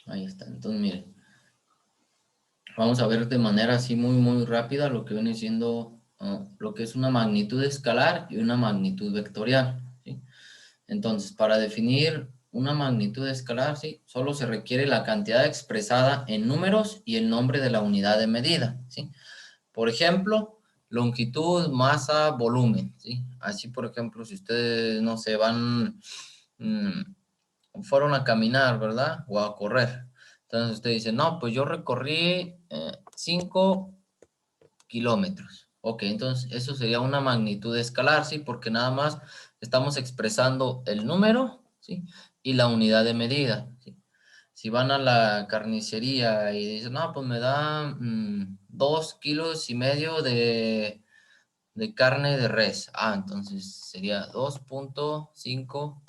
Ahí está. Entonces, miren, vamos a ver de manera así muy rápida lo que viene siendo lo que es una magnitud escalar y una magnitud vectorial, ¿sí? Entonces, para definir una magnitud escalar, ¿sí? Solo se requiere la cantidad expresada en números y el nombre de la unidad de medida, ¿sí? Por ejemplo, longitud, masa, volumen, ¿sí? Así, por ejemplo, si ustedes, no se van, fueron a caminar, ¿verdad? O a correr. Entonces usted dice, no, pues yo recorrí 5 kilómetros. Ok, entonces eso sería una magnitud escalar, ¿sí? Porque nada más estamos expresando el número, ¿sí? Y la unidad de medida, ¿sí? Si van a la carnicería y dicen, no, pues me da 2,5 kilos de carne de res. Ah, entonces sería 2,5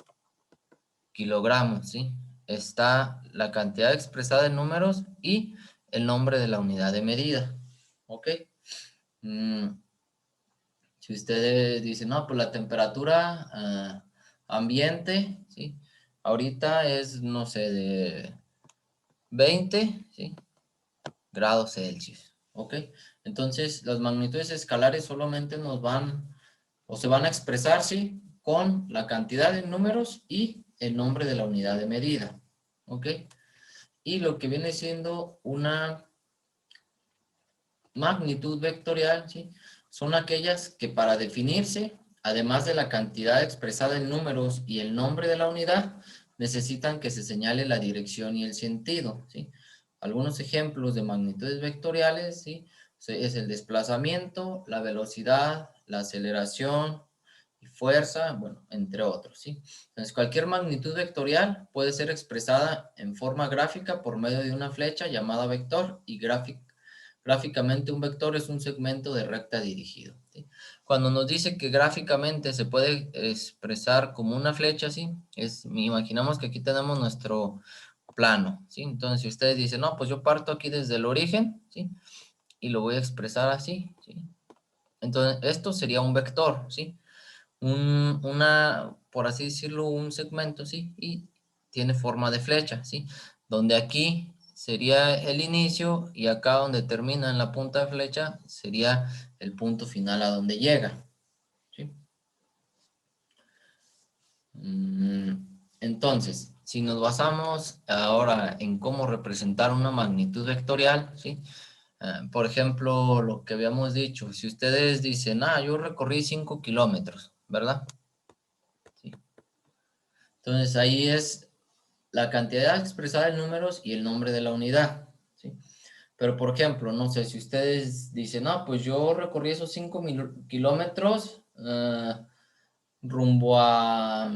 kilogramos, ¿sí? Está la cantidad expresada en números y el nombre de la unidad de medida, ¿ok? Mm, si ustedes dicen, no, pues la temperatura ambiente, ¿sí? Ahorita es, no sé, de 20, ¿sí? Grados Celsius, ¿ok? Entonces, las magnitudes escalares solamente nos van, o se van a expresar, ¿sí? Con la cantidad de números y el nombre de la unidad de medida, ¿ok? Y lo que viene siendo una magnitud vectorial, ¿sí? Son aquellas que para definirse, además de la cantidad expresada en números y el nombre de la unidad, necesitan que se señale la dirección y el sentido, ¿sí? Algunos ejemplos de magnitudes vectoriales, ¿sí? Es el desplazamiento, la velocidad, la aceleración y fuerza, bueno, entre otros, ¿sí? Entonces, cualquier magnitud vectorial puede ser expresada en forma gráfica por medio de una flecha llamada vector y gráficamente un vector es un segmento de recta dirigido, ¿sí? Cuando nos dice que gráficamente se puede expresar como una flecha, ¿sí? Imaginamos que aquí tenemos nuestro plano, ¿sí? Entonces, si ustedes dicen, no, pues yo parto aquí desde el origen, ¿sí? Y lo voy a expresar así, ¿sí? Entonces, esto sería un vector, ¿sí? Por así decirlo, un segmento, ¿sí? Y tiene forma de flecha, ¿sí? Donde aquí sería el inicio y acá donde termina en la punta de flecha sería el punto final a donde llega, ¿sí? Entonces, si nos basamos ahora en cómo representar una magnitud vectorial, ¿sí? Por ejemplo, lo que habíamos dicho, si ustedes dicen, yo recorrí 5 kilómetros, ¿verdad? Sí. Entonces ahí es la cantidad expresada en números y el nombre de la unidad, ¿sí? Pero, por ejemplo, no sé, si ustedes dicen, no, pues yo recorrí esos 5 kilómetros rumbo a,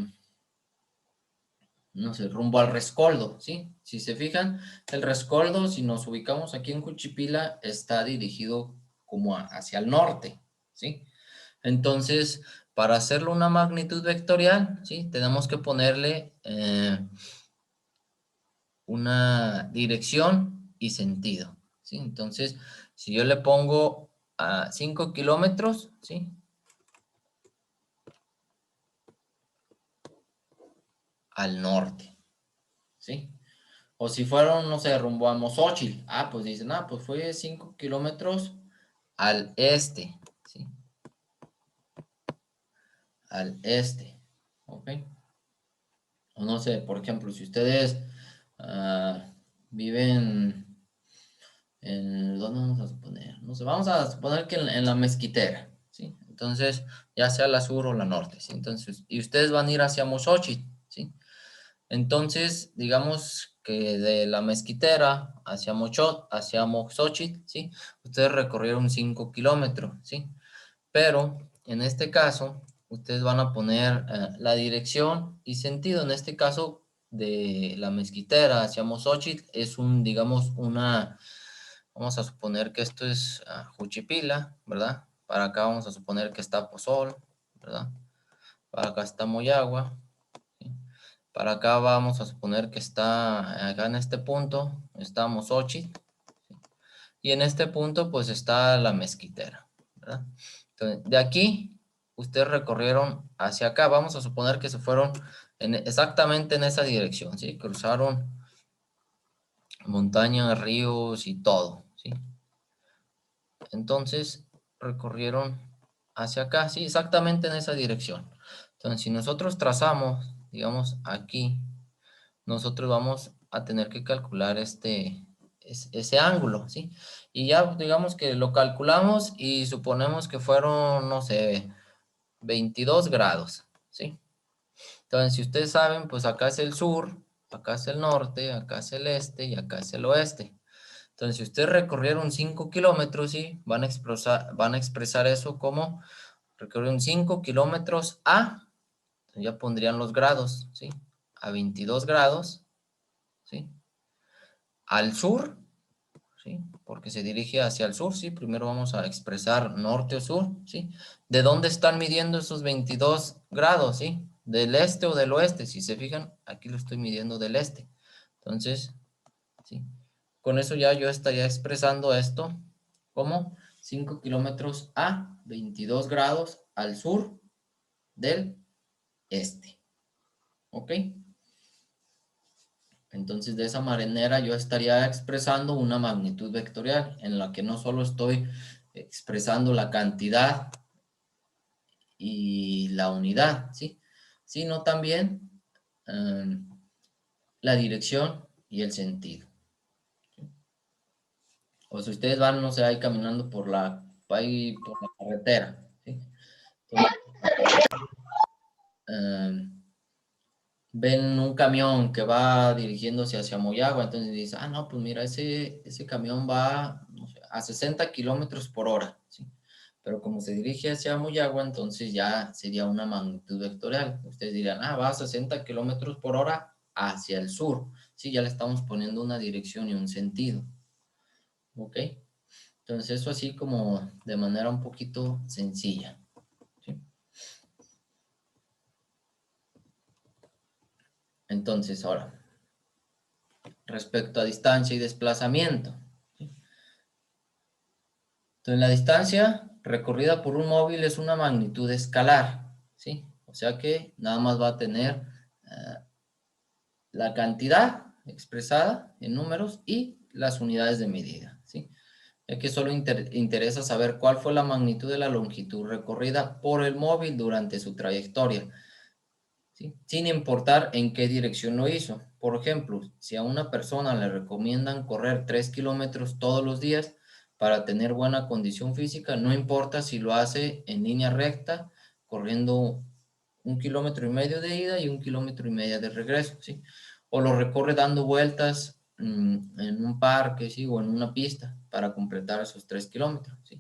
no sé, rumbo al Rescoldo, ¿sí? Si se fijan, el Rescoldo, si nos ubicamos aquí en Juchipila, está dirigido como hacia el norte, ¿sí? Entonces, para hacerlo una magnitud vectorial, ¿sí? Tenemos que ponerle una dirección y sentido, ¿sí? Entonces, si yo le pongo a 5 kilómetros, ¿sí? Al norte, ¿sí? O si fueron, no sé, rumbo a Mozochil, pues dicen, pues fue 5 kilómetros al este, ¿sí? Al este, ¿ok? O no sé, por ejemplo, si ustedes viven ¿dónde vamos a suponer? No sé, vamos a suponer que en la Mezquitera, ¿sí? Entonces, ya sea la sur o la norte, ¿sí? Entonces, y ustedes van a ir hacia Mozochitl, ¿sí? Entonces, digamos que de la Mezquitera hacia Mozochitl, ¿sí? Ustedes recorrieron 5 kilómetros, ¿sí? Pero, en este caso, ustedes van a poner la dirección y sentido. En este caso, de la Mezquitera hacia Mozochitl es digamos, vamos a suponer que esto es Juchipila, ¿verdad? Para acá vamos a suponer que está Pozol, ¿verdad? Para acá está Moyagua, ¿sí? Para acá vamos a suponer que está, acá en este punto, está Mozochitl, ¿sí? Y en este punto, pues está la Mezquitera, ¿verdad? Entonces, de aquí, ustedes recorrieron hacia acá, vamos a suponer que se fueron exactamente en esa dirección, ¿sí? Cruzaron montañas, ríos y todo, ¿sí? Entonces, recorrieron hacia acá, sí, exactamente en esa dirección. Entonces, si nosotros trazamos, digamos, aquí, nosotros vamos a tener que calcular ese ángulo, ¿sí? Y ya, digamos que lo calculamos y suponemos que fueron, no sé, 22 grados, ¿sí? Entonces, si ustedes saben, pues acá es el sur, acá es el norte, acá es el este y acá es el oeste. Entonces, si ustedes recorrieron 5 kilómetros, ¿sí? Van a expresar eso como recorrieron 5 kilómetros ya pondrían los grados, ¿sí? A 22 grados, ¿sí? Al sur, ¿sí? Porque se dirige hacia el sur, ¿sí? Primero vamos a expresar norte o sur, ¿sí? ¿De dónde están midiendo esos 22 grados, ¿sí? ¿Del este o del oeste? Si se fijan, aquí lo estoy midiendo del este. Entonces, ¿sí? Con eso ya yo estaría expresando esto como 5 kilómetros a 22 grados al sur del este. ¿Ok? Entonces, de esa manera yo estaría expresando una magnitud vectorial en la que no solo estoy expresando la cantidad y la unidad, ¿sí? Sino también la dirección y el sentido. O si ustedes van, no sé, ahí caminando ahí por la carretera, ¿sí? Entonces, ven un camión que va dirigiéndose hacia Moyagua, entonces dice, no, pues mira, ese camión va, no sé, a 60 kilómetros por hora, ¿sí? Pero como se dirige hacia Moyagua, entonces ya sería una magnitud vectorial. Ustedes dirían, va a 60 kilómetros por hora hacia el sur, ¿sí? Ya le estamos poniendo una dirección y un sentido, ¿ok? Entonces eso así como de manera un poquito sencilla, ¿sí? Entonces ahora, respecto a distancia y desplazamiento, ¿sí? Entonces, la distancia recorrida por un móvil es una magnitud escalar, ¿sí? O sea que nada más va a tener la cantidad expresada en números y las unidades de medida, ¿sí? Ya que solo interesa saber cuál fue la magnitud de la longitud recorrida por el móvil durante su trayectoria, ¿sí? Sin importar en qué dirección lo hizo. Por ejemplo, si a una persona le recomiendan correr 3 kilómetros todos los días para tener buena condición física, no importa si lo hace en línea recta, corriendo 1,5 kilómetros de ida y 1,5 kilómetros de regreso, ¿sí? O lo recorre dando vueltas en un parque, ¿sí? O en una pista para completar esos 3 kilómetros, ¿sí?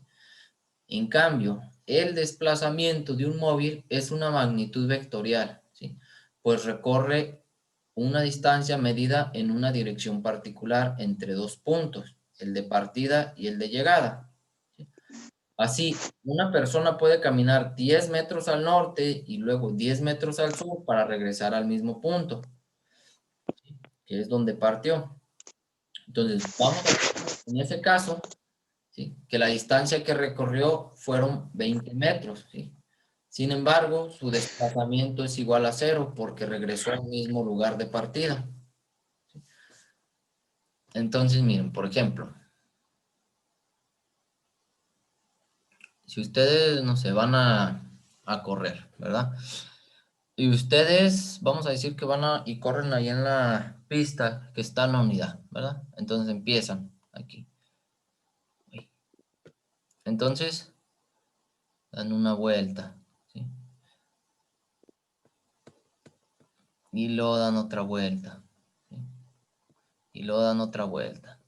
En cambio, el desplazamiento de un móvil es una magnitud vectorial, ¿sí? Pues recorre una distancia medida en una dirección particular entre dos puntos, el de partida y el de llegada, ¿sí? Así, una persona puede caminar 10 metros al norte y luego 10 metros al sur para regresar al mismo punto, ¿sí? Que es donde partió. Entonces, vamos a poner en ese caso, ¿sí? Que la distancia que recorrió fueron 20 metros, ¿sí? Sin embargo, su desplazamiento es igual a cero porque regresó al mismo lugar de partida. Entonces, miren, por ejemplo, si ustedes, no sé, van a correr, ¿verdad? Y ustedes, vamos a decir que y corren ahí en la pista que está en la unidad, ¿verdad? Entonces empiezan aquí. Entonces, dan una vuelta, ¿sí? Y luego dan otra vuelta, ¿sí? Y luego dan otra vuelta,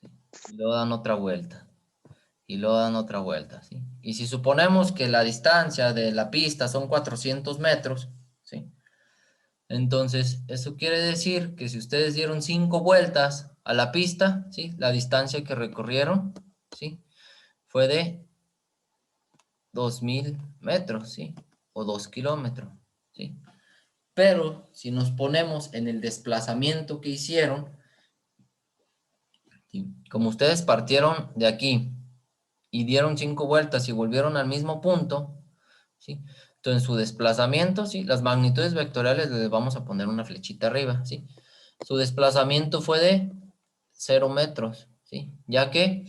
¿sí? Y luego dan otra vuelta, y luego dan otra vuelta, ¿sí? Y si suponemos que la distancia de la pista son 400 metros, ¿sí? Entonces, eso quiere decir que si ustedes dieron 5 vueltas a la pista, ¿sí? La distancia que recorrieron, ¿sí? Fue de 2,000 metros, ¿sí? O 2 kilómetros, ¿sí? Pero si nos ponemos en el desplazamiento que hicieron, ¿sí? Como ustedes partieron de aquí y dieron 5 vueltas y volvieron al mismo punto, ¿sí? Entonces, su desplazamiento, ¿sí? Las magnitudes vectoriales les vamos a poner una flechita arriba, ¿sí? Su desplazamiento fue de 0 metros, ¿sí? Ya que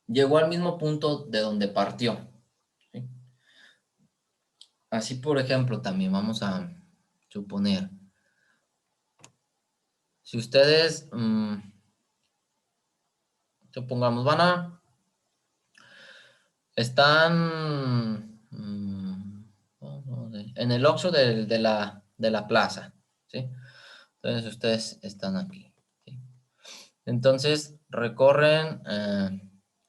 llegó al mismo punto de donde partió, ¿sí? Así, por ejemplo, también vamos a suponer, si ustedes, supongamos, están en el Oxxo de la plaza, ¿sí? Entonces ustedes están aquí, ¿sí? Entonces recorren,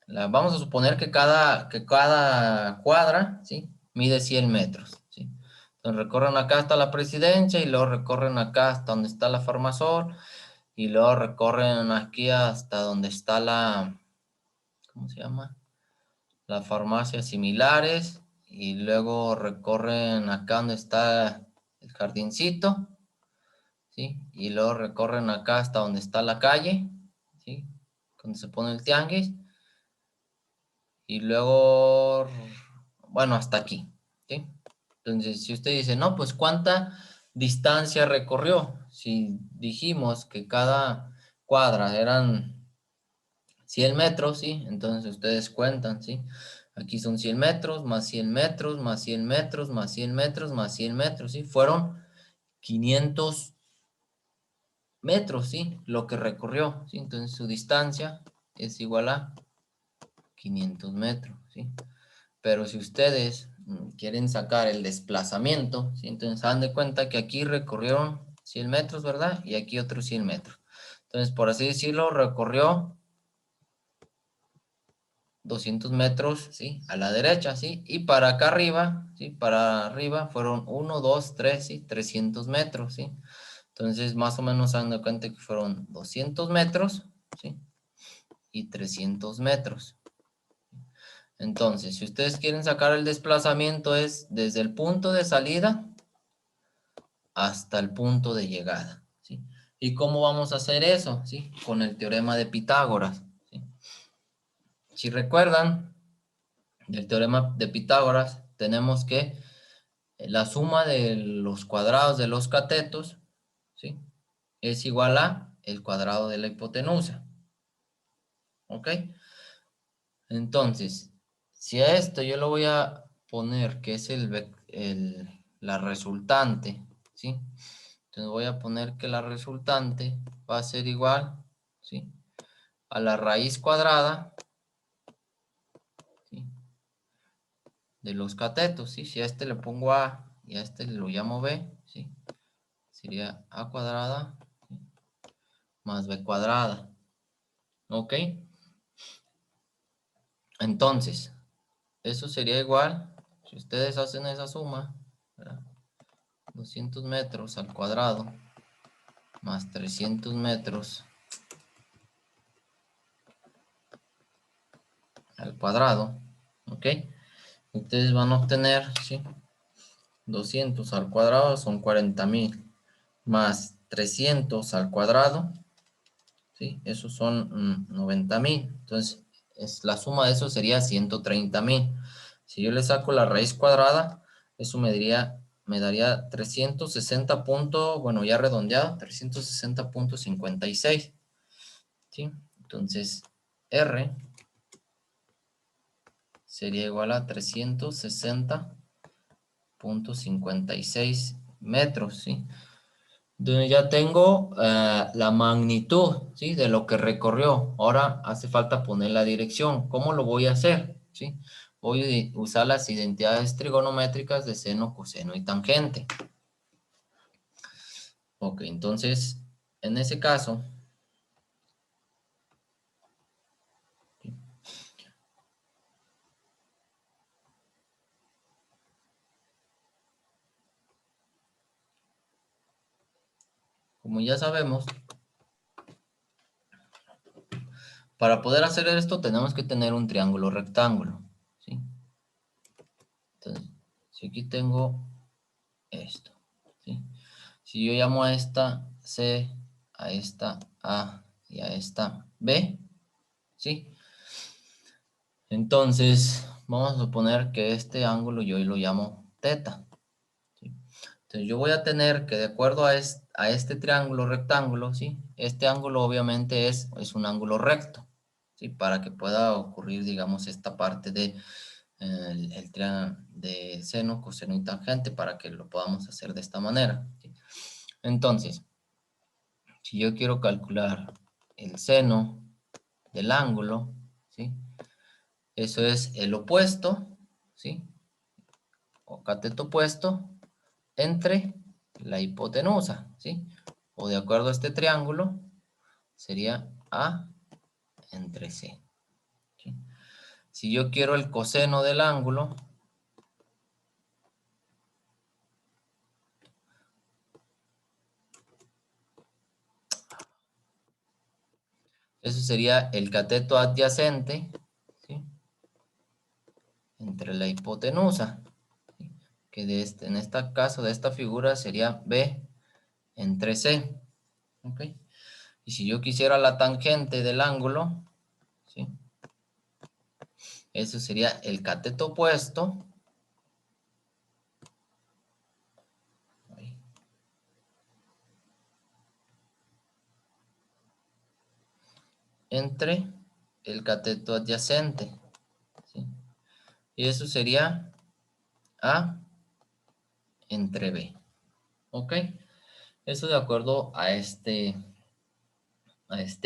vamos a suponer que cada cuadra, ¿sí? Mide 100 metros, ¿sí? Entonces recorren acá hasta la Presidencia y luego recorren acá hasta donde está la Farmasol y luego recorren aquí hasta donde está ¿cómo se llama? Las farmacias similares y luego recorren acá donde está el jardincito, ¿sí? Y luego recorren acá hasta donde está la calle, ¿sí? Donde se pone el tianguis. Y luego, bueno, hasta aquí, ¿sí? Entonces, si usted dice, no, pues ¿cuánta distancia recorrió? Si dijimos que cada cuadra eran 100 metros, ¿sí? Entonces ustedes cuentan, ¿sí? Aquí son 100 metros, más 100 metros, más 100 metros, más 100 metros, más 100 metros, ¿sí? Fueron 500 metros, ¿sí? Lo que recorrió, ¿sí? Entonces su distancia es igual a 500 metros, ¿sí? Pero si ustedes quieren sacar el desplazamiento, ¿sí? Entonces dan de cuenta que aquí recorrieron 100 metros, ¿verdad? Y aquí otros 100 metros. Entonces, por así decirlo, recorrió 200 metros, ¿sí? A la derecha, ¿sí? Y para acá arriba, ¿sí? Para arriba fueron 1, 2, 3, ¿sí? 300 metros, ¿sí? Entonces, más o menos se dan de cuenta que fueron 200 metros, ¿sí? Y 300 metros. Entonces, si ustedes quieren sacar el desplazamiento es desde el punto de salida hasta el punto de llegada, ¿sí? ¿Y cómo vamos a hacer eso? ¿Sí? Con el teorema de Pitágoras, ¿sí? Si recuerdan, del teorema de Pitágoras, tenemos que la suma de los cuadrados de los catetos, ¿sí? Es igual a el cuadrado de la hipotenusa, ¿ok? Entonces, si a esto yo lo voy a poner que es la resultante, ¿sí? Entonces voy a poner que la resultante va a ser igual, ¿sí? A la raíz cuadrada, ¿sí? De los catetos, ¿sí? Si a este le pongo A y a este lo llamo B, ¿sí? Sería A cuadrada, ¿sí? Más B cuadrada, ¿ok? Entonces, eso sería igual, si ustedes hacen esa suma, ¿verdad? 200 metros al cuadrado más 300 metros al cuadrado, ¿ok? Ustedes van a obtener, ¿sí? 200 al cuadrado son 40,000 más 300 al cuadrado, ¿sí? Esos son 90,000. Entonces, la suma de eso sería 130,000. Si yo le saco la raíz cuadrada, eso me daría 360 bueno, ya redondeado, 360,56, ¿sí? Entonces, R sería igual a 360,56 metros, ¿sí? Entonces ya tengo la magnitud, ¿sí? De lo que recorrió. Ahora hace falta poner la dirección. ¿Cómo lo voy a hacer? ¿Sí? Voy a usar las identidades trigonométricas de seno, coseno y tangente. Ok, entonces, en ese caso, ¿sí? Como ya sabemos, para poder hacer esto tenemos que tener un triángulo rectángulo, ¿sí? Entonces, si aquí tengo esto, ¿sí? Si yo llamo a esta C, a esta A y a esta B, ¿sí? Entonces, vamos a suponer que este ángulo yo lo llamo teta, ¿sí? Entonces yo voy a tener que, de acuerdo a este triángulo rectángulo, ¿sí? Este ángulo obviamente es un ángulo recto, ¿sí? Para que pueda ocurrir, digamos, esta parte de el triángulo de seno, coseno y tangente, para que lo podamos hacer de esta manera, ¿sí? Entonces, si yo quiero calcular el seno del ángulo, ¿sí? Eso es el opuesto, ¿sí? O cateto opuesto entre la hipotenusa, ¿sí? O de acuerdo a este triángulo, sería A entre C, ¿sí? Si yo quiero el coseno del ángulo, eso sería el cateto adyacente, ¿sí? Entre la hipotenusa, ¿sí? Que en este caso de esta figura sería B entre C, ¿ok? Y si yo quisiera la tangente del ángulo, ¿sí? Eso sería el cateto opuesto entre el cateto adyacente, ¿sí? Y eso sería A entre B, ¿ok? Eso de acuerdo a este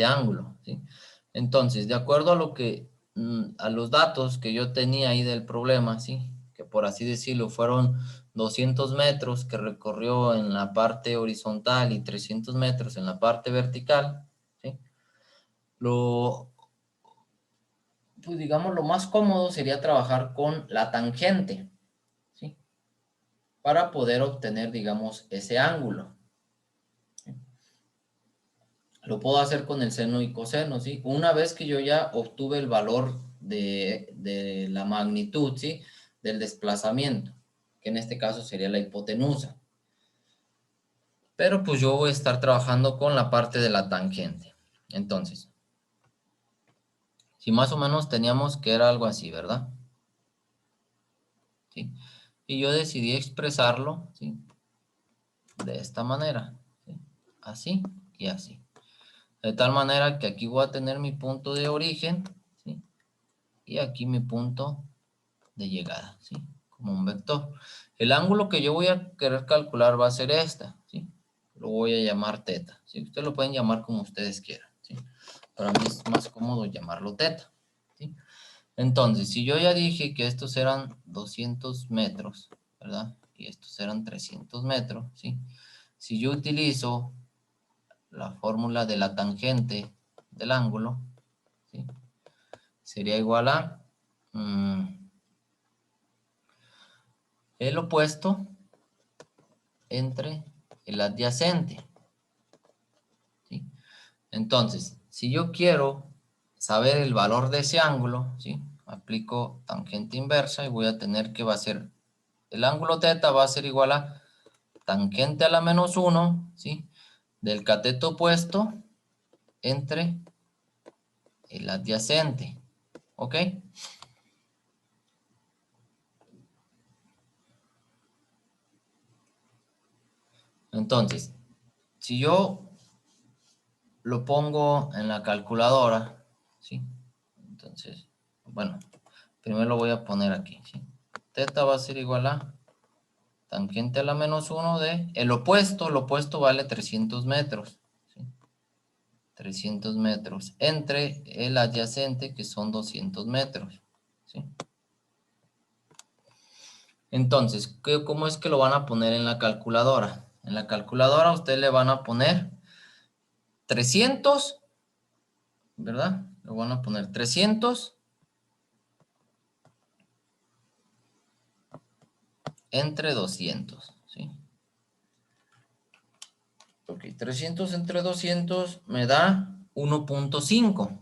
ángulo, ¿sí? Entonces, de acuerdo a lo que, a los datos que yo tenía ahí del problema, ¿sí? Que por así decirlo fueron 200 metros que recorrió en la parte horizontal y 300 metros en la parte vertical, ¿sí? Lo, pues digamos, lo más cómodo sería trabajar con la tangente, ¿sí? Para poder obtener, digamos, ese ángulo. Lo puedo hacer con el seno y coseno, ¿sí? Una vez que yo ya obtuve el valor de la magnitud, ¿sí? Del desplazamiento, que en este caso sería la hipotenusa. Pero pues yo voy a estar trabajando con la parte de la tangente. Entonces, si más o menos teníamos que era algo así, ¿verdad? ¿Sí? Y yo decidí expresarlo, ¿sí? De esta manera, ¿sí? Así y así. De tal manera que aquí voy a tener mi punto de origen, ¿sí? Y aquí mi punto de llegada, ¿sí? Como un vector. El ángulo que yo voy a querer calcular va a ser esta, ¿sí? Lo voy a llamar teta, ¿sí? Ustedes lo pueden llamar como ustedes quieran, ¿sí? Para mí es más cómodo llamarlo teta, ¿sí? Entonces, si yo ya dije que estos eran 200 metros, ¿verdad? Y estos eran 300 metros, ¿sí? Si yo utilizo la fórmula de la tangente del ángulo, ¿sí? Sería igual a el opuesto entre el adyacente, ¿sí? Entonces, si yo quiero saber el valor de ese ángulo, ¿sí? Aplico tangente inversa y voy a tener que va a ser, el ángulo teta va a ser igual a tangente a la menos 1, ¿sí? Del cateto opuesto entre el adyacente, ¿ok? Entonces, si yo lo pongo en la calculadora, ¿sí? Entonces, bueno, primero lo voy a poner aquí, ¿sí? Teta va a ser igual a tangente a la menos 1 de el opuesto vale 300 metros, ¿sí? 300 metros entre el adyacente que son 200 metros, ¿sí? Entonces, ¿cómo es que lo van a poner en la calculadora? En la calculadora ustedes le van a poner 300, ¿verdad? Le van a poner 300 entre 200, ¿sí? Ok, 300 entre 200 me da 1.5,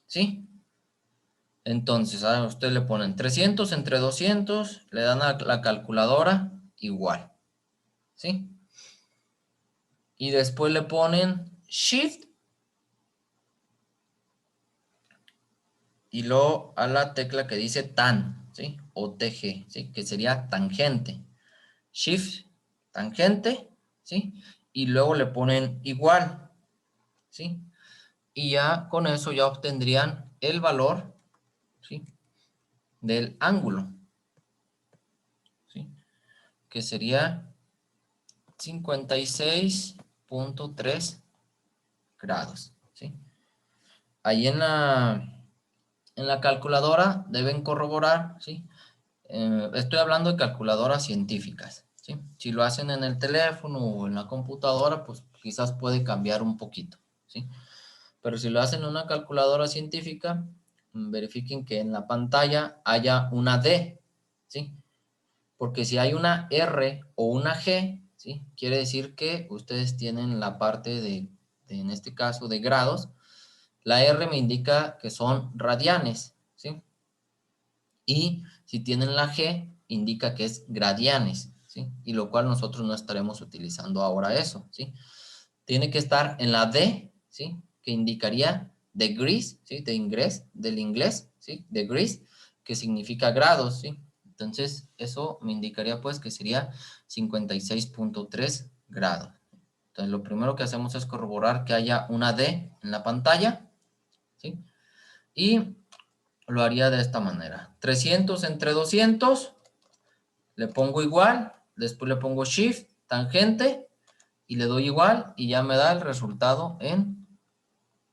¿sí? Entonces, a usted le ponen 300 entre 200, le dan a la calculadora igual, ¿sí? Y después le ponen Shift y luego a la tecla que dice tan, ¿sí? O TG, ¿sí? Que sería tangente. Shift tangente, ¿sí? Y luego le ponen igual, ¿sí? Y ya con eso ya obtendrían el valor, ¿sí? Del ángulo, ¿sí? Que sería 56.3 grados, ¿sí? Ahí en la calculadora deben corroborar, ¿sí? Estoy hablando de calculadoras científicas, ¿sí? Si lo hacen en el teléfono o en la computadora, pues quizás puede cambiar un poquito, ¿sí? Pero si lo hacen en una calculadora científica, verifiquen que en la pantalla haya una D, ¿sí? Porque si hay una R o una G, ¿sí? Quiere decir que ustedes tienen la parte en este caso, de grados. La R me indica que son radianes, ¿sí? Y si tienen la G, indica que es gradianes, ¿sí? Y lo cual nosotros no estaremos utilizando ahora eso, ¿sí? Tiene que estar en la D, ¿sí? Que indicaría degrees, ¿sí? Del inglés, ¿sí? Degrees, que significa grados, ¿sí? Entonces, eso me indicaría pues que sería 56.3 grados. Entonces, lo primero que hacemos es corroborar que haya una D en la pantalla, ¿sí? Y lo haría de esta manera. 300 entre 200, le pongo igual, después le pongo shift, tangente, y le doy igual, y ya me da el resultado en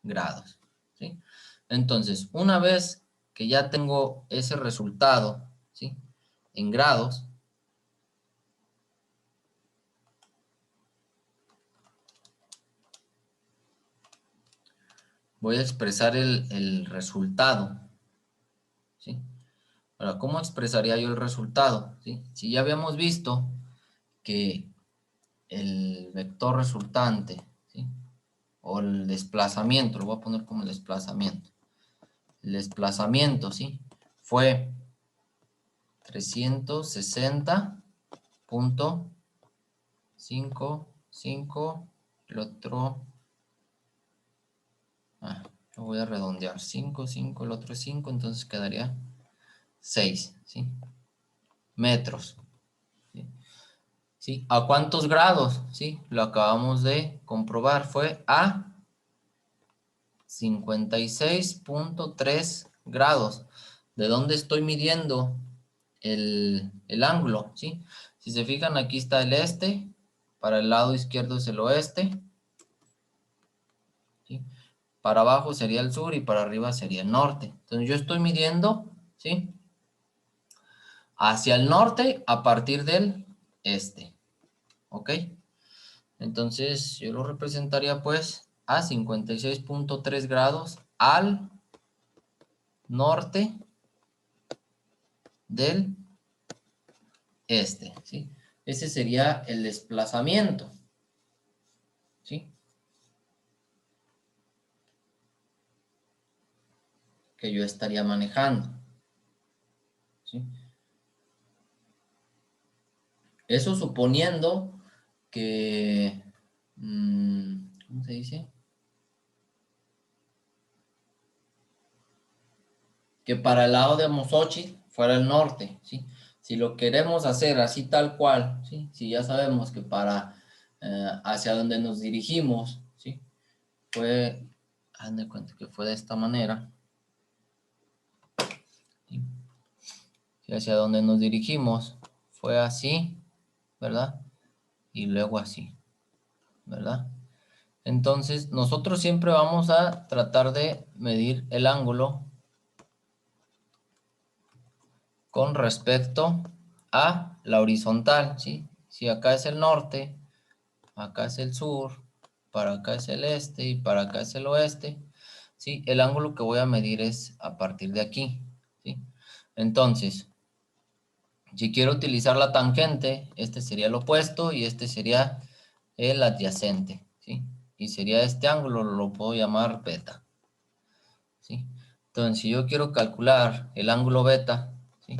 grados, ¿sí? Entonces, una vez que ya tengo ese resultado, ¿sí? En grados, voy a expresar el resultado, ¿sí? Ahora, ¿cómo expresaría yo el resultado? ¿Sí? Si ya habíamos visto que el vector resultante, ¿sí? O el desplazamiento, lo voy a poner como el desplazamiento. El desplazamiento, ¿sí? Fue 360.55, el otro, lo voy a redondear, 5, 5, el otro es 5, entonces quedaría 6, ¿sí? Metros, ¿sí? ¿Sí? ¿A cuántos grados? ¿Sí? Lo acabamos de comprobar, fue a 56.3 grados. ¿De dónde estoy midiendo el ángulo? ¿Sí? Si se fijan, aquí está el este, para el lado izquierdo es el oeste, ¿sí? Para abajo sería el sur y para arriba sería el norte. Entonces yo estoy midiendo, ¿sí? Hacia el norte a partir del este, ¿ok? Entonces yo lo representaría pues a 56.3 grados al norte del este, ¿sí? Ese sería el desplazamiento, ¿sí? Que yo estaría manejando, ¿sí? Eso suponiendo que, ¿cómo se dice? Que para el lado de Mosochi fuera el norte, ¿sí? Si lo queremos hacer así tal cual, ¿sí? Si ya sabemos que para hacia donde nos dirigimos, ¿sí? Fue, haz de cuenta que fue de esta manera, ¿sí? Si hacia donde nos dirigimos fue así, ¿verdad? Y luego así, ¿verdad? Entonces, nosotros siempre vamos a tratar de medir el ángulo con respecto a la horizontal, ¿sí? Si acá es el norte, acá es el sur, para acá es el este y para acá es el oeste, ¿sí? El ángulo que voy a medir es a partir de aquí, ¿sí? Entonces, si quiero utilizar la tangente, este sería el opuesto y este sería el adyacente, ¿sí? Y sería este ángulo, lo puedo llamar beta, ¿sí? Entonces, si yo quiero calcular el ángulo beta, ¿sí?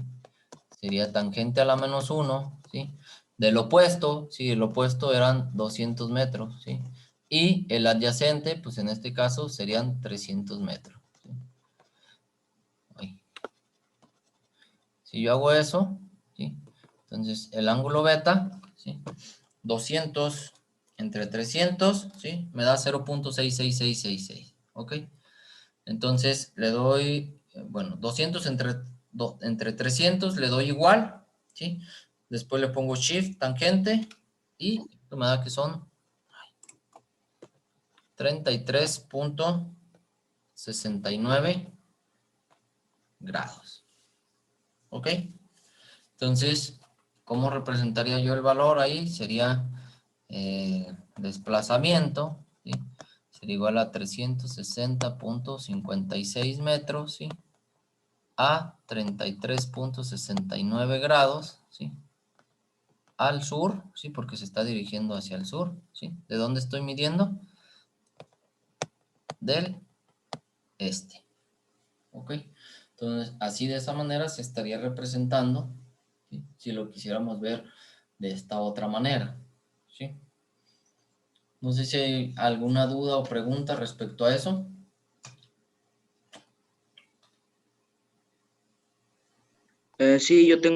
Sería tangente a la -1, ¿sí? Del opuesto, sí, el opuesto eran 200 metros, ¿sí? Y el adyacente, pues en este caso serían 300 metros, ¿sí? Si yo hago eso, ¿sí? Entonces el ángulo beta, ¿sí? 200 entre 300, ¿sí? Me da 0.66666, ¿ok? Entonces le doy, bueno, 200 entre 300 le doy igual, ¿sí? Después le pongo shift, tangente, y esto me da que son 33.69 grados, ¿ok? Entonces, ¿cómo representaría yo el valor ahí? Sería desplazamiento, ¿sí? Sería igual a 360.56 metros, ¿sí? A 33.69 grados, ¿sí? Al sur, ¿sí? Porque se está dirigiendo hacia el sur, ¿sí? ¿De dónde estoy midiendo? Del este, ¿ok? Entonces, así de esa manera se estaría representando, ¿sí? Si lo quisiéramos ver de esta otra manera, ¿sí? No sé si hay alguna duda o pregunta respecto a eso. Sí, yo tengo